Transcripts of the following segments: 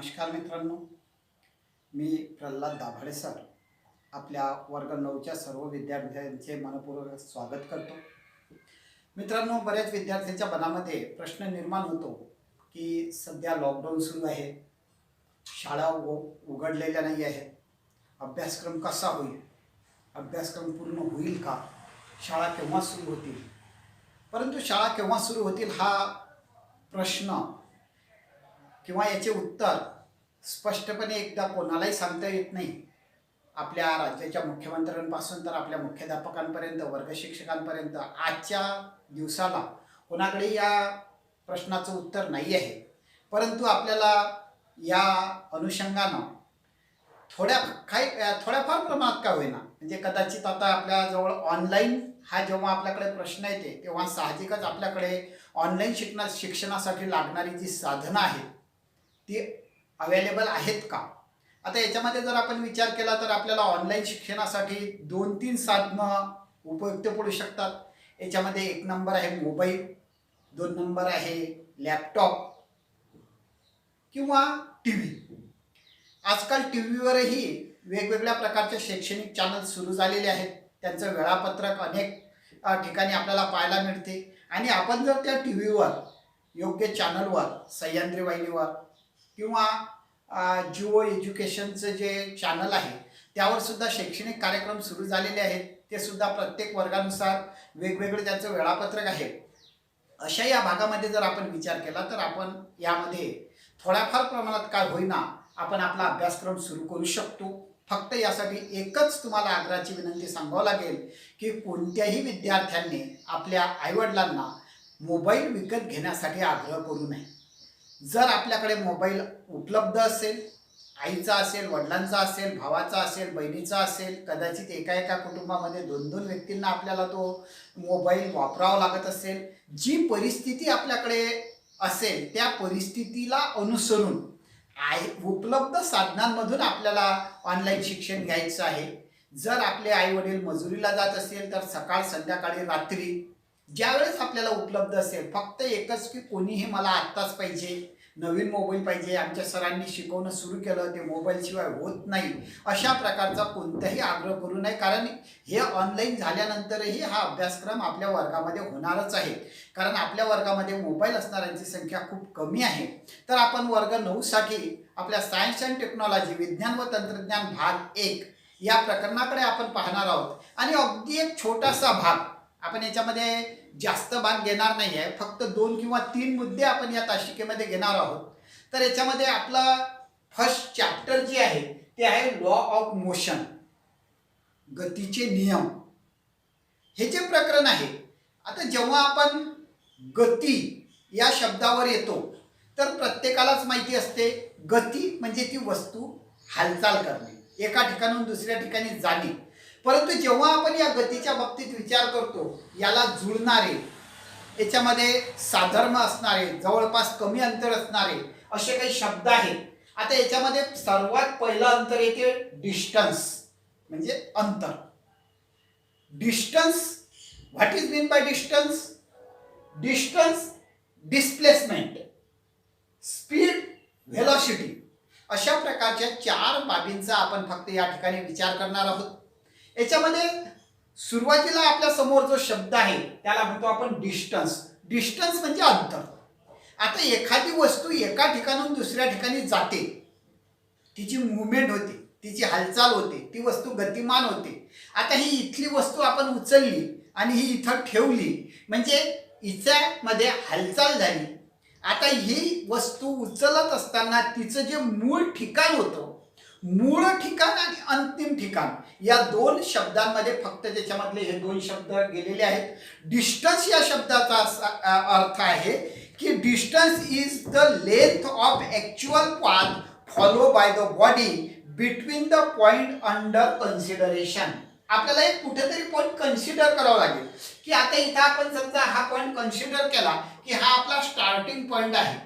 नमस्कार मित्रांनो, मी प्रल्हाद दाभाडे सर आपल्या वर्ग 9च्या सर्व विद्यार्थ्यांचे मनपूर्वक स्वागत करतो. मित्रांनो, बऱ्याच विद्यार्थ्यांच्या मनामध्ये प्रश्न निर्माण होतो की सध्या लॉकडाऊन सुरू आहे, शाळा उघडलेल्या नाही आहेत, अभ्यासक्रम कसा होईल, अभ्यासक्रम पूर्ण होईल का, शाळा केव्हा सुरू होतील. परंतु शाळा केव्हा सुरू होतील हा प्रश्न किंवा याचे उत्तर स्पष्टपणे एकदा कोणालाही सांगता येत नाही. आपल्या राज्याच्या मुख्यमंत्र्यांपासून तर आपल्या मुख्याध्यापकांपर्यंत, वर्ग शिक्षकांपर्यंत आजच्या दिवसाला कोणाकडे या प्रश्नाचं उत्तर नाही आहे. परंतु आपल्याला या अनुषंगानं थोड्याफार प्रमाणात का होईना, म्हणजे कदाचित आता आपल्याजवळ ऑनलाईन हा जेव्हा आपल्याकडे प्रश्न येते तेव्हा साहजिकच आपल्याकडे ऑनलाईन शिक्षणासाठी लागणारी जी साधनं आहेत ती अवेलेबल आहेत का. आता याच्यामध्ये जर आपण विचार केला तर आपल्याला ऑनलाईन शिक्षणासाठी 2-3 साधनं उपयुक्त पडू शकतात. याच्यामध्ये 1 नंबर आहे मोबाईल, 2 नंबर आहे लॅपटॉप किंवा टी व्ही. आजकाल टी व्हीवरही वेगवेगळ्या प्रकारचे शैक्षणिक चॅनल सुरू झालेले आहेत. त्यांचं वेळापत्रक अनेक ठिकाणी आपल्याला पाहायला मिळते आणि आपण जर त्या टी व्हीवर योग्य चॅनलवर, सह्याद्री वाहिनीवर किंवा जिओ एज्युकेशनचं जे चॅनल आहे त्यावर सुद्धा शैक्षणिक कार्यक्रम सुरू झालेले आहेत. ते सुद्धा प्रत्येक वर्गानुसार वेगवेगळे त्याचं वेळापत्रक आहे. अशा या भागामध्ये जर आपण विचार केला तर आपण यामध्ये थोड्याफार प्रमाणात काय होईना आपण आपला अभ्यासक्रम सुरू करू शकतो. फक्त यासाठी एकच तुम्हाला आग्रहाची विनंती सांगावं लागेल की कोणत्याही विद्यार्थ्यांनी आपल्या आईवडिलांना मोबाईल विकत घेण्यासाठी आग्रह करू नये. जर आपल्याकडे मोबाईल उपलब्ध असेल, आईचा असेल, वडिलांचा असेल, भावाचा असेल, बहिणीचा असेल, कदाचित एका कुटुंबामध्ये 2-2 व्यक्तींना आपल्याला तो मोबाईल वापरावा लागत असेल, जी परिस्थिती आपल्याकडे असेल त्या परिस्थितीला अनुसरून उपलब्ध साधनांमधून आपल्याला ऑनलाईन शिक्षण घ्यायचं आहे. जर आपले आई वडील मजुरीला जात असेल तर सकाळ, संध्याकाळी, रात्री ज्यावेळेस आपल्याला उपलब्ध असेल, फक्त एकच की कोणीही मला आत्ताच पाहिजे, नवीन मोबाईल पाहिजे, आमच्या सरांनी शिकवणं सुरू केलं, ते मोबाईलशिवाय होत नाही, अशा प्रकारचा कोणताही आग्रह करू नये. कारण हे ऑनलाईन झाल्यानंतरही हा अभ्यासक्रम आपल्या वर्गामध्ये होणारच आहे. कारण आपल्या वर्गामध्ये मोबाईल असणाऱ्यांची संख्या खूप कमी आहे. तर आपण वर्ग 9साठी आपल्या सायन्स अँड टेक्नॉलॉजी, विज्ञान व तंत्रज्ञान भाग 1 या प्रकरणाकडे आपण पाहणार आहोत. आणि अगदी एक छोटासा भाग, आपण याच्यामध्ये जास्त भाग घेणार नाही आहे, फक्त 2 किंवा 3 मुद्दे आपण या तासिकेमध्ये घेणार आहोत. तर याच्यामध्ये आपला फर्स्ट चॅप्टर जे आहे ते आहे लॉ ऑफ मोशन, गतीचे नियम. हे जे प्रकरण आहे, आता जेव्हा आपण गती या शब्दावर येतो तर प्रत्येकालाच माहिती असते गती म्हणजे ती वस्तू हालचाल करणे, एका ठिकाणाहून दुसऱ्या ठिकाणी जाणे. परंतु जेव्हा आपण या गतीच्या बाबतीत विचार करतो, याला जुळणारे, याच्यामध्ये साधर्म्य असणारे, जवळपास कमी अंतर असणारे असे काही शब्द आहेत. आता याच्यामध्ये सर्वात पहिलं अंतर येते डिस्टन्स, म्हणजे अंतर. Distance, what is mean by distance? Distance, displacement, speed, velocity, अशा प्रकारच्या 4 बाबींचा आपण फक्त या ठिकाणी विचार करणार आहोत. याच्यामध्ये सुरुवातीला आपल्या समोर जो शब्द आहे त्याला म्हणतो आपण डिस्टन्स. डिस्टन्स म्हणजे अंतर. आता एखादी वस्तू एका ठिकाणाहून दुसऱ्या ठिकाणी जाते, तिची मुवमेंट होते, तिची हालचाल होते, ती वस्तू गतिमान होते. आता ही इथली वस्तू आपण उचलली आणि ही इथं ठेवली, म्हणजे हिच्यामध्ये हालचाल झाली. आता ही वस्तू उचलत असताना तिचं जे मूळ ठिकाण होतं, मूळ ठिकाण आणि अंतिम ठिकाण या 2 शब्दांमध्ये फक्त त्याच्यामधले हे 2 शब्द गेलेले आहेत. डिस्टन्स या शब्दाचा अर्थ आहे की distance is the length of actual path follow by the body between the point under consideration. आपल्याला एक कुठेतरी पॉइंट कन्सिडर करावा लागेल की आता इथं आपण समजा हा पॉइंट कन्सिडर केला की हा आपला स्टार्टिंग पॉइंट आहे,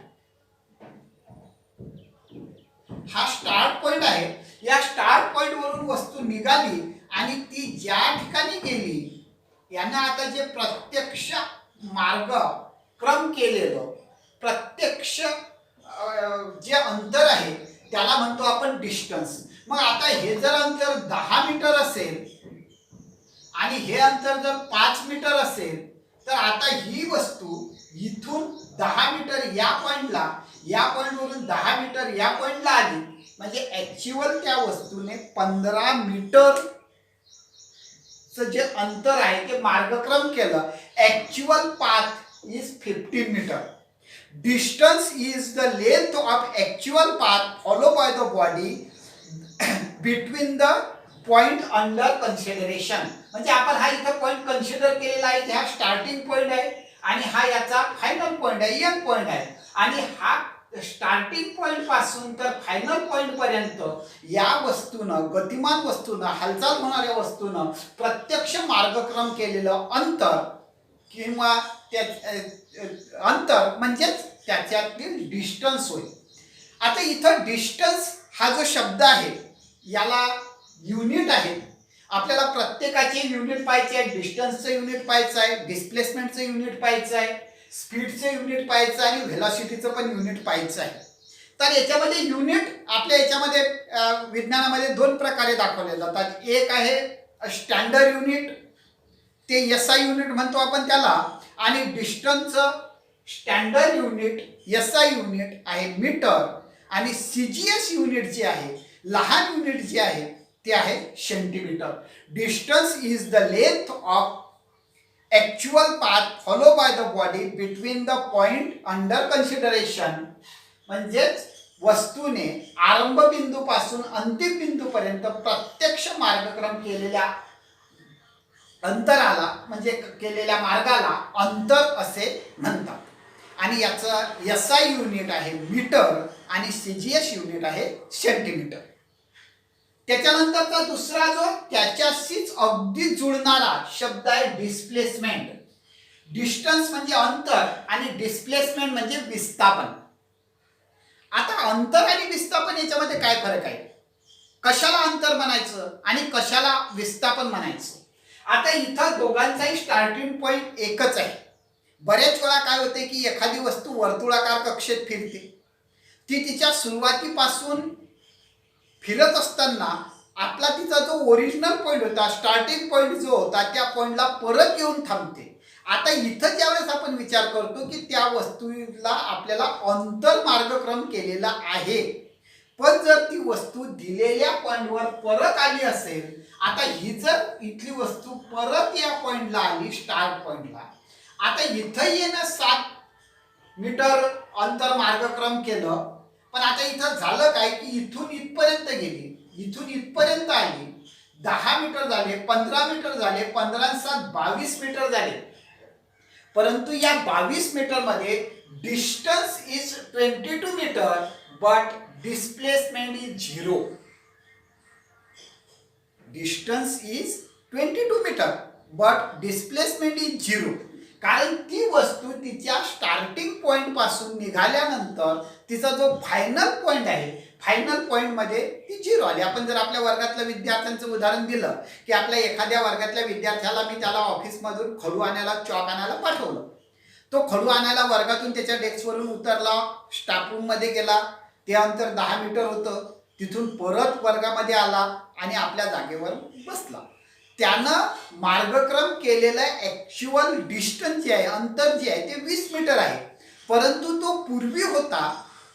हा स्टार्ट पॉइंट आहे. या स्टार्ट पॉइंट वरून वस्तू निघाली आणि ती ज्या ठिकाणी गेली, यांना आता जे प्रत्यक्ष मार्ग क्रम केलेलं, प्रत्यक्ष जे अंतर आहे त्याला म्हणतो आपण डिस्टन्स. मग आता हे जर अंतर 10 मीटर असेल आणि हे अंतर जर 5 मीटर असेल, तर आता ही वस्तू इथून 10 मीटर या पॉइंटला, या पॉइंटवरून 10 मीटर या पॉइंटला आली, म्हणजे ऍक्च्युअल त्या वस्तूने 15 मीटर जे अंतर आहे ते मार्गक्रम केलं. Actual path is 15 meter. Distance is the length of actual path follow by the body between the point under consideration. म्हणजे आपण हा इथं पॉइंट कन्सिडर केलेला आहे, हा स्टार्टिंग पॉइंट आहे आणि हा याचा फायनल पॉइंट आहे, एंड पॉइंट आहे. आणि हा स्टार्टिंग पॉइंट पासून तर फायनल पॉइंट पर्यंत या वस्तूनं, गतिमान वस्तूनं, हालचाल होणाऱ्या वस्तूनं प्रत्यक्ष मार्गक्रम केलेलं अंतर किंवा अंतर म्हणजेच त्याच्यातील डिस्टन्स होईल. आता इथं डिस्टन्स हा जो शब्द आहे याला युनिट आहे. आपल्याला प्रत्येकाचे युनिट पाहायचे आहे. डिस्टन्सचं युनिट पाहायचं आहे, डिस्प्लेसमेंटचं युनिट पाहायचं आहे, स्पीडचं युनिट पाहायचं आहे आणि व्हेलॉसिटीचं पण युनिट पाहायचं आहे. तर याच्यामध्ये युनिट आपल्या याच्यामध्ये विज्ञानामध्ये 2 प्रकारे दाखवले जातात. एक आहे स्टँडर्ड युनिट, ते SI युनिट म्हणतो आपण त्याला, आणि डिस्टन्सचं स्टँडर्ड युनिट SI युनिट आहे मीटर, आणि CGS युनिट जे आहे, लहान युनिट जे आहे ते आहे centimetre. Distance is the length of actual path follow by the body between the point under consideration. म्हणजेच वस्तूने आरंभ बिंदूपासून अंतिम बिंदूपर्यंत प्रत्यक्ष मार्गक्रम केलेल्या अंतराला, म्हणजे केलेल्या मार्गाला अंतर असे म्हणतात. आणि याचं SI युनिट आहे मीटर आणि CGS युनिट आहे सेंटीमीटर. त्याच्यानंतरचा दुसरा जो त्याच्याशीच अगदी जुळणारा शब्द आहे डिस्प्लेसमेंट. डिस्टन्स म्हणजे अंतर आणि डिस्प्लेसमेंट म्हणजे विस्थापन. आता अंतर आणि विस्थापन याच्यामध्ये काय फरक आहे? कशाला अंतर म्हणायचं आणि कशाला विस्थापन म्हणायचं? आता इथं दोघांचाही स्टार्टिंग पॉइंट एकच आहे. बरेच वेळा काय होते की एखादी वस्तू वर्तुळाकार कक्षेत फिरते, ती तिच्या सुरुवातीपासून फिरत असताना आपला तिचा जो ओरिजिनल पॉइंट होता, स्टार्टिंग पॉइंट जो होता, त्या पॉइंटला परत येऊन थांबते. आता इथं ज्यावेळेस आपण विचार करतो की त्या वस्तूला आपल्याला अंतर मार्गक्रम केलेला आहे, पण जर ती वस्तू दिलेल्या पॉइंटवर परत आली असेल, आता ही जर इथली वस्तू परत या पॉइंटला आली, स्टार्ट पॉइंटला, आता इथं येणं 7 मीटर अंतर मार्गक्रम केलं, पण आता इथं झालं काय की इथून इथपर्यंत गेली, इथून इथपर्यंत आली, 10 मीटर झाले, 15 मीटर झाले, 15 आणि 7 22 मीटर झाले. परंतु या 22 मीटर मध्ये distance is 22 meter but displacement is 0. Distance is 22 meter but displacement is 0. कारण ती वस्तू तिच्या स्टार्टिंग पॉइंट पासून निघाल्यानंतर तिचा जो फायनल पॉइंट आहे, फायनल पॉइंट मध्ये ती 0 आली. आपण जर आपल्या वर्गातल्या विद्यार्थ्यांचं उदाहरण दिलं की आपल्या एखाद्या वर्गातल्या विद्यार्थ्याला मी त्याला ऑफिसमधून खडू आणायला, चॉक आणायला पाठवलं. तो खडू आणायला वर्गातून त्याच्या डेस्कवरून उतरला, स्टाफ रूम मध्ये गेला, ते अंतर 10 मीटर होतं, तिथून परत वर्गामध्ये आला आणि आपल्या जागेवर बसला. त्यानं मार्गक्रम केलेला ऍक्च्युअल डिस्टन्स जे आहे, अंतर जे आहे ते 20 मीटर आहे, परंतु तो पूर्वी होता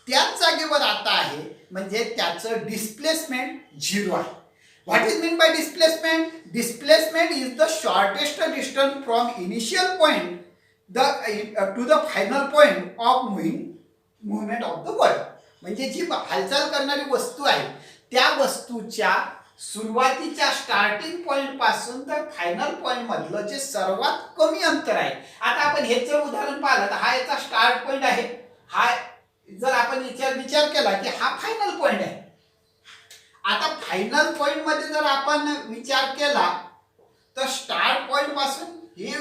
त्याच जागेवर आता आहे, म्हणजे त्याचं डिस्प्लेसमेंट 0 आहे. What is mean by displacement? Displacement is the shortest distance from initial point two the final point of movement of the world. म्हणजे जी हालचाल करणारी वस्तू आहे त्या वस्तूच्या सुरुवातीच्या स्टार्टिंग पॉइंट पासून तर फायनल पॉइंट मधलं जे सर्वात कमी अंतर आहे. आता आपण हे जर उदाहरण पाहिलं तर हा याचा स्टार्ट पॉइंट आहे, हा जर आपण विचार केला की हा फायनल पॉइंट आहे. आता फायनल पॉइंट मध्ये जर आपण विचार केला तर स्टार्ट पॉइंट पासून ही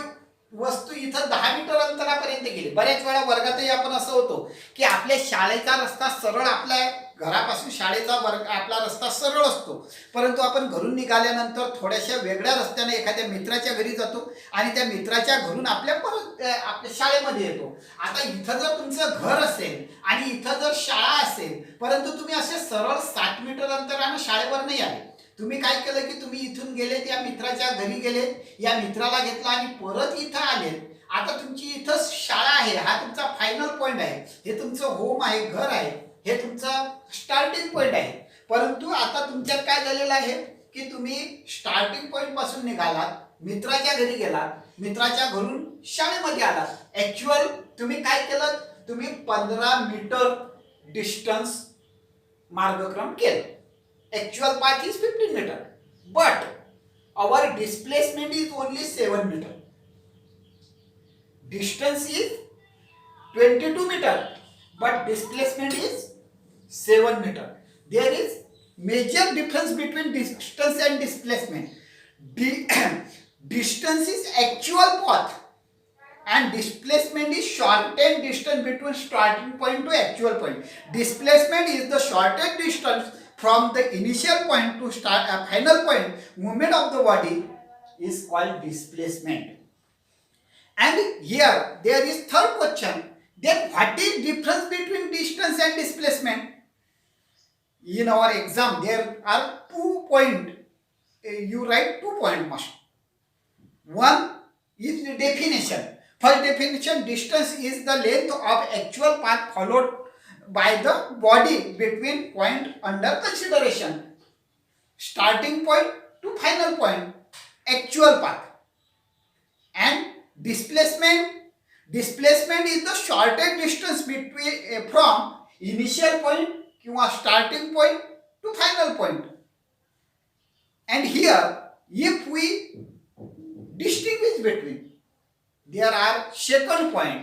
वस्तू इथं 10 मीटर अंतरापर्यंत गेली. बऱ्याच वेळा वर्गातही आपण असं होतो की आपल्या शाळेचा रस्ता सरळ आपल्या घरापासून शाळेचा वर्ग आपला रस्ता सरळ असतो, परंतु आपण घरून निघाल्यानंतर थोड्याशा वेगळ्या रस्त्याने एखाद्या मित्राच्या घरी जातो आणि त्या मित्राच्या घरून आपल्या शाळेमध्ये येतो. आता इथं जर तुमचं घर असेल आणि इथं जर शाळा असेल, परंतु तुम्ही असे सरळ 7 मीटर अंतरानं शाळेवर नाही आले. तुम्ही काय केलं की तुम्ही इथून गेले, त्या मित्राच्या घरी गेले, या मित्राला घेतला आणि परत इथं आले. आता तुमची इथं शाळा आहे, हा तुमचा फायनल पॉईंट आहे, हे तुमचं होम आहे, घर आहे, हे तुमचं स्टार्टिंग पॉईंट आहे. परंतु आता तुमच्यात काय झालेलं आहे की तुम्ही स्टार्टिंग पॉईंट पासून निघालात, मित्राच्या घरी गेलात, मित्राच्या घरून शाळेमध्ये आलात. ऍक्च्युअल तुम्ही काय केलं, तुम्ही 15 मीटर डिस्टन्स मार्गक्रम केलं. Actual path is 15 meter, but our displacement is only 7 meter. Distance is 22 meter, but displacement is 7 meter. There is major difference between distance and displacement. Distance is actual path and displacement is shortened distance between starting point to actual point. Displacement is the shortest distance from the initial point to final point. Movement of the body is called displacement. And here there is third question. Then what is difference between distance and displacement? In our exam there are 2 points. You write 2 points must. One is the definition. First definition: distance is the length of actual path followed by the body between point under consideration. Starting point to final point, actual path. And displacement is the shortest distance between from initial point किंवा starting point to final point. And here if we distinguish between, there are second point.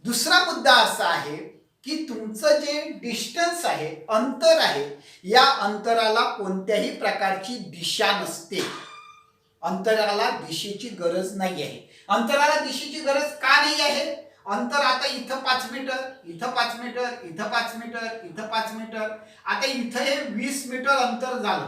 दुसरा मुद्दा असा आहे की तुमचं जे distance आहे, अंतर आहे, या अंतराला कोणत्याही प्रकारची दिशा नसते. अंतराला दिशेची गरज नाही आहे. अंतराला दिशेची गरज का नाही आहे? अंतर आता इथं 5 मीटर, इथं 5 मीटर, इथं 5 मीटर, इथं 5 मीटर. आता इथं हे 20 मीटर अंतर झालं,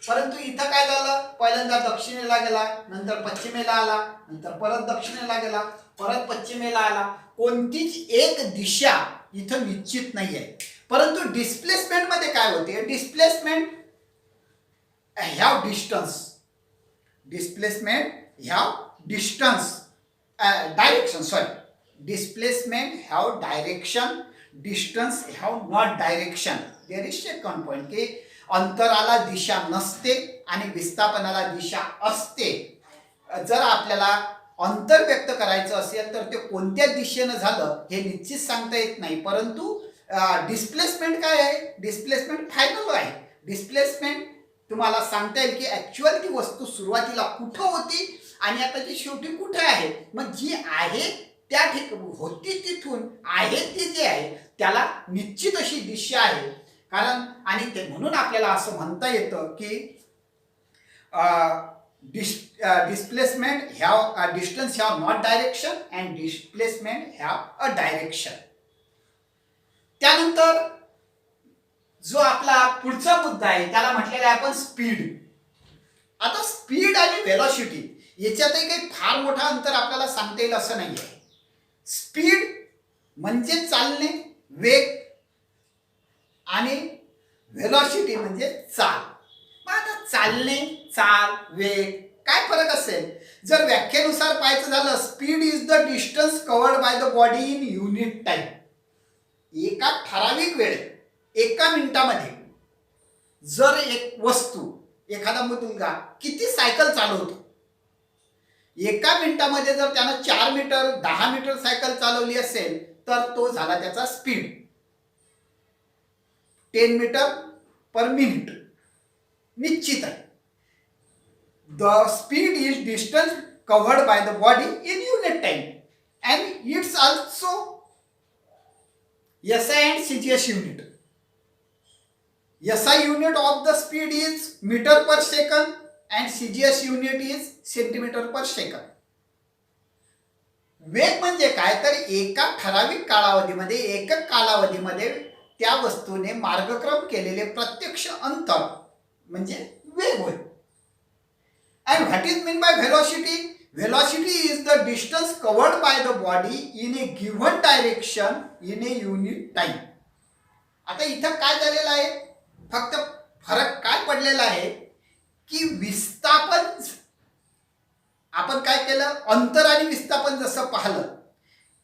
परंतु इथं काय झालं, पहिल्यांदा दक्षिणेला गेला, नंतर पश्चिमेला आला, नंतर परत दक्षिणेला गेला, परत पश्चिमेला आला. कोणतीच एक दिशा इथं निश्चित नाही आहे. परंतु डिस्प्लेसमेंट मध्ये काय होते, डिस्प्लेसमेंट ह्या distance direction, displacement have direction, distance have not direction. There is second point की अंतराला दिशा नसते आणि विस्थापनाला दिशा असते. जर आपल्याला अंतर व्यक्त करायचं असेल तर ते कोणत्या दिशेनं झालं हे निश्चित सांगता येत नाही. परंतु डिस्प्लेसमेंट काय आहे, डिस्प्लेसमेंट फायनल आहे. डिस्प्लेसमेंट तुम्हाला सांगता येईल की ऍक्च्युअल ती वस्तू सुरुवातीला कुठं होती आणि आता ती शेवटी कुठे आहे. मग जी आहे त्या होती तिथून आहे ती जे आहे त्याला निश्चित अशी दिशा आहे. कारण आणि ते म्हणून आपल्याला असं म्हणता येतं की displacement have distance have not direction and displacement have a direction. त्यानंतर जो आपला पुढचा मुद्दा आहे त्याला म्हटलेला आहे आपण स्पीड. आता स्पीड आणि वेलॉसिटी याच्यातही काही फार मोठं अंतर आपल्याला सांगता येईल असं नाही आहे. स्पीड म्हणजे चालणे, वेग, आणि व्हेलॉसिटी म्हणजे चाल. मग आता चालणे, चाल, वेग काय फरक असेल? जर व्याख्येनुसार पाहायचं झालं, speed is the distance covered bye the body in unit time. एका ठराविक वेळेत, एका मिनिटामध्ये जर एक वस्तू, एखादा मुलगा किती सायकल चालवतो, एका मिनिटामध्ये जर त्यानं 4 मीटर 10 मीटर सायकल चालवली असेल तर तो झाला त्याचा स्पीड. 10 मीटर पर मिनिट निश्चित आहे. The speed is distance covered bye the body in unit time and it's also SI and CGS unit. SI unit of the speed is meter per second and CGS unit is centimeter per second. वेग म्हणजे काय तर एका ठराविक कालावधीमध्ये, एकक कालावधीमध्ये त्या वस्तूने मार्गक्रम केलेले प्रत्यक्ष अंतर म्हणजे वेग होय. And what is mean by velocity? Velocity is the distance covered by the body in A given direction in A unit time. आता इथं काय झालेलं आहे, फक्त फरक काय पडलेला आहे की विस्थापन, आपण काय केलं, अंतर आणि विस्थापन जसं पाहिलं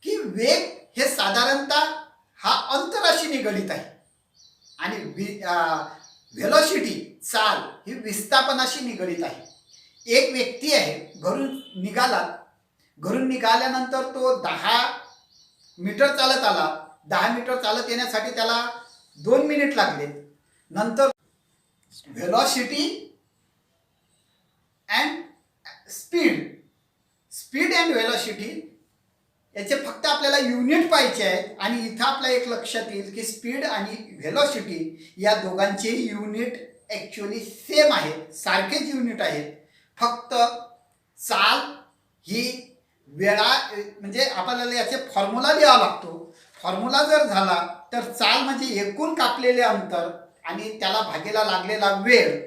की वेग हे साधारणतः हा अंतराशी निगडित आहे आणि व्हेलॉसिटी चाल ही विस्थापनाशी निगडित आहे. एक व्यक्ती आहे, घरून निघाल्यानंतर तो 10 मीटर चालत आला. 10 मीटर चालत येण्यासाठी त्याला 2 मिनिट लागले. नंतर velocity and speed and velocity याचे फक्त आपल्याला युनिट पाहिजे आहेत. आणि इथं आपल्या एक लक्षात येईल की स्पीड आणि व्हेलॉसिटी या दोघांचे युनिट ॲक्च्युअली सेम आहेत, सारखेच युनिट आहेत. फक्त चाल ही वेळा, म्हणजे आपल्याला याचे फॉर्म्युला लिहावा लागतो. फॉर्म्युला जर झाला तर चाल म्हणजे एकूण कापलेले अंतर आणि त्याला भागेला लागलेला वेळ,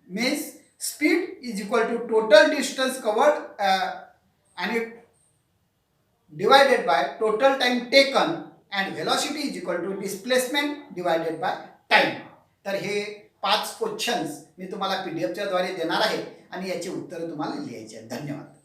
means speed is equal to total distance covered आणि divided by total time taken, and velocity is equal to displacement divided by time. तर हे 5 क्वेश्चन्स मी तुम्हाला PDF च्या द्वारे देणार आहे आणि याची उत्तरं तुम्हाला लिहायची आहेत. धन्यवाद.